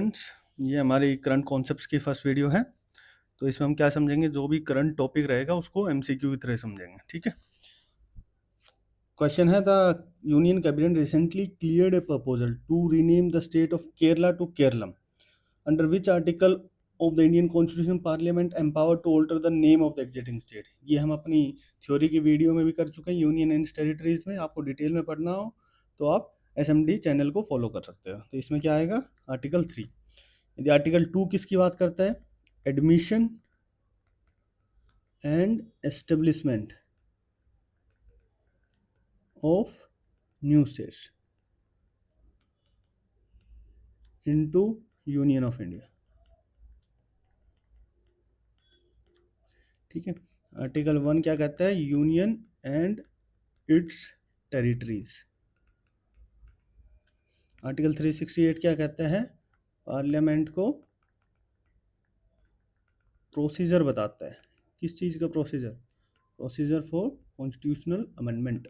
Friends, ये हमारी current concepts की फर्स्ट वीडियो है। तो इसमें हम क्या समझेंगे, जो भी करंट टॉपिक रहेगा उसको एमसीक्यू की तरह समझेंगे। ठीक है। क्वेश्चन है, the union cabinet recently cleared a proposal to rename the state of Kerala to Keralam, under which article of the Indian constitution parliament empower to alter the name of the existing state. ये हम अपनी theory की video में भी कर चुके हैं, union and territories में। आपको डिटेल में पढ़ना हो तो आप एसएमडी चैनल को फॉलो कर सकते हो। तो इसमें क्या आएगा, आर्टिकल 3। यदि आर्टिकल 2 किसकी बात करता है, admission and establishment of new states into union of India. ठीक है। आर्टिकल 1 क्या कहता है, union and it's territories. Article 368 क्या कहता है, पार्लियामेंट को प्रोसीजर बताता है। किस चीज़ का procedure, procedure for constitutional amendment.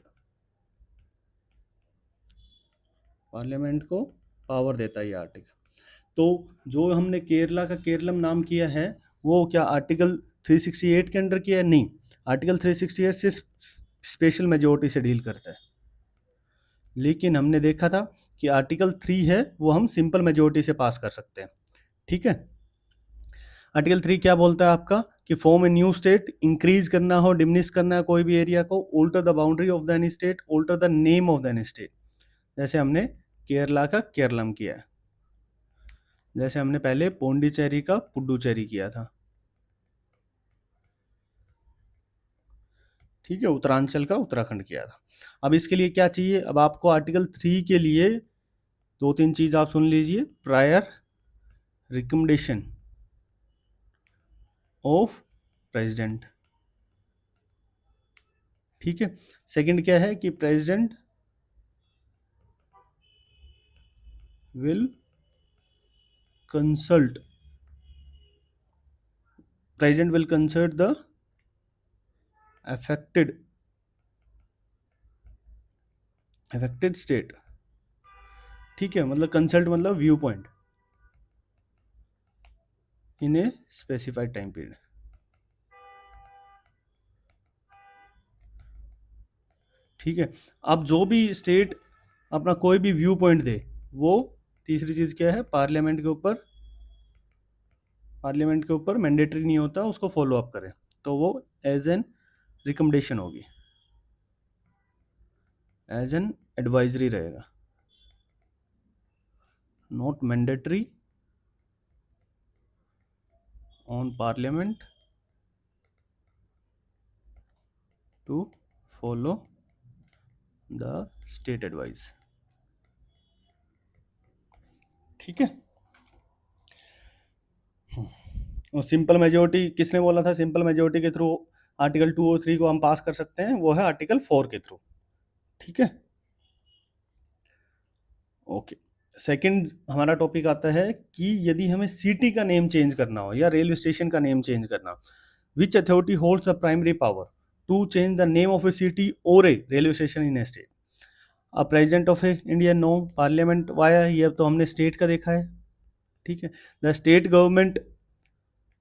Parliament को पावर देता है ये आर्टिकल। तो जो हमने केरला का केरलम नाम किया है वो क्या आर्टिकल 368 के अंडर किया है? नहीं, आर्टिकल 368 से स्पेशल मेजोरिटी से डील करता है। लेकिन हमने देखा था कि आर्टिकल 3 है वो हम सिंपल मेजोरिटी से पास कर सकते हैं। ठीक है। आर्टिकल 3 क्या बोलता है आपका, कि form a new state, increase करना हो, डिमिनिश करना है कोई भी एरिया को, alter the boundary of the any state, alter the name of the any state. जैसे हमने केरला का केरलम किया है, जैसे हमने पहले पौंडीचेरी का पुडुचेरी किया था। ठीक है, उत्तरांचल का उत्तराखंड किया था। अब इसके लिए क्या चाहिए, अब आपको आर्टिकल 3 के लिए 2-3 चीज आप सुन लीजिए। Prior recommendation of president. ठीक है। सेकंड क्या है कि president will consult, president will consult the affected state. ठीक है, मतलब कंसल्ट मतलब view point in a specified time period. ठीक है। अब जो भी स्टेट अपना कोई भी व्यू पॉइंट दे, वो तीसरी चीज क्या है, पार्लियामेंट के ऊपर मैंडेटरी नहीं होता, उसको फॉलो अप करें, तो वो एज एन रिकमेंडेशन होगी, एज एन एडवाइजरी रहेगा, not mandatory on parliament to follow the state advice. ठीक है। और सिंपल मेजोरिटी किसने बोला था, सिंपल मेजोरिटी के थ्रू आर्टिकल 2 और 3 को हम पास कर सकते हैं, वो है आर्टिकल 4 के थ्रू। ठीक है। ओके। सेकंड हमारा टॉपिक आता है कि यदि हमें सिटी का नेम चेंज करना हो या रेलवे स्टेशन का नेम चेंज करना, which authority holds the primary power to change the name of a city और a railway station in a state. अब president of a India, no, parliament via, ये तो हमने स्टेट का देखा है। ठीक है। The state government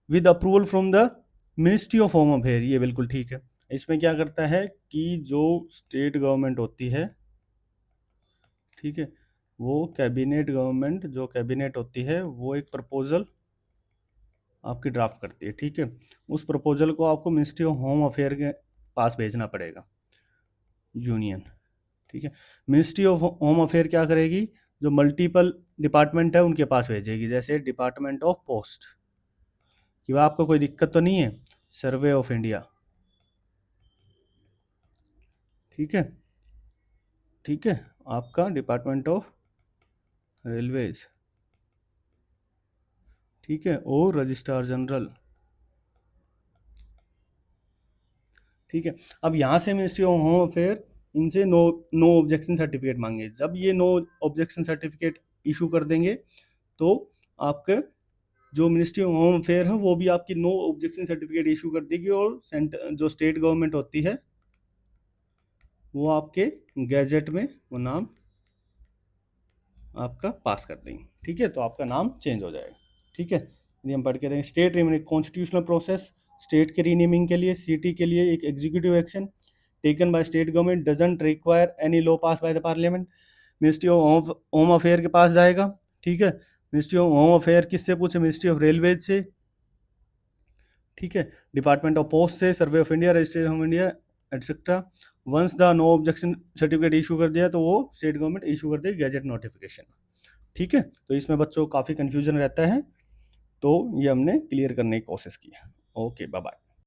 with approval from the ministry of home affair, ये बिल्कुल ठीक है। इसमें क्या करता है कि जो स्टेट गवर्नमेंट होती है, ठीक है, वो कैबिनेट गवर्नमेंट, जो कैबिनेट होती है वो एक प्रपोजल आपकी ड्राफ्ट करती है। ठीक है। उस प्रपोजल को आपको मिनिस्ट्री ऑफ होम अफेयर के पास भेजना पड़ेगा, यूनियन। ठीक है। मिनिस्ट्री ऑफ होम अफेयर क्या करेगी, जो मल्टीपल डिपार्टमेंट है उनके पास भेजेगी, जैसे डिपार्टमेंट ऑफ पोस्ट, कि वह आपको कोई दिक्कत तो नहीं है, सर्वे ऑफ इंडिया। ठीक है। ठीक है, आपका डिपार्टमेंट ऑफ रेलवेज। ठीक है, और रजिस्ट्रार जनरल। ठीक है। अब यहाँ से मिनिस्ट्री ऑफ होम अफेयर इनसे नो ऑब्जेक्शन सर्टिफिकेट मांगे। जब ये नो ऑब्जेक्शन सर्टिफिकेट इशू कर देंगे तो आपके जो मिनिस्ट्री ऑफ होम अफेयर है वो भी आपकी नो ऑब्जेक्शन सर्टिफिकेट इशू कर देगी, और सेंटर जो स्टेट गवर्नमेंट होती है वो आपके गैजेट में वो नाम आपका पास कर देंगे, ठीक है, तो आपका नाम चेंज हो जाएगा, ठीक है। यदि हम पढ़ के देखें स्टेट कॉन्स्टिट्यूशनल प्रोसेस, स्टेट के रीनेमिंग के लिए सिटी के लिए एक executive action taken by state government doesn't require any law pass by the parliament. Ministry of home affair के पास जाएगा, ठीक है। मिनिस्ट्री ऑफ होम अफेयर किससे पूछे, मिनिस्ट्री ऑफ रेलवेज से, ठीक है। डिपार्टमेंट ऑफ पोस्ट से, survey of India, registration of India etcetera. Once the no objection certificate issue कर दिया तो वो स्टेट गवर्नमेंट इशू कर देगी गैजेट नोटिफिकेशन, ठीक है। तो इसमें बच्चों को काफ़ी कन्फ्यूजन रहता है, तो ये हमने क्लियर करने की कोशिश की है। Okay, bye bye.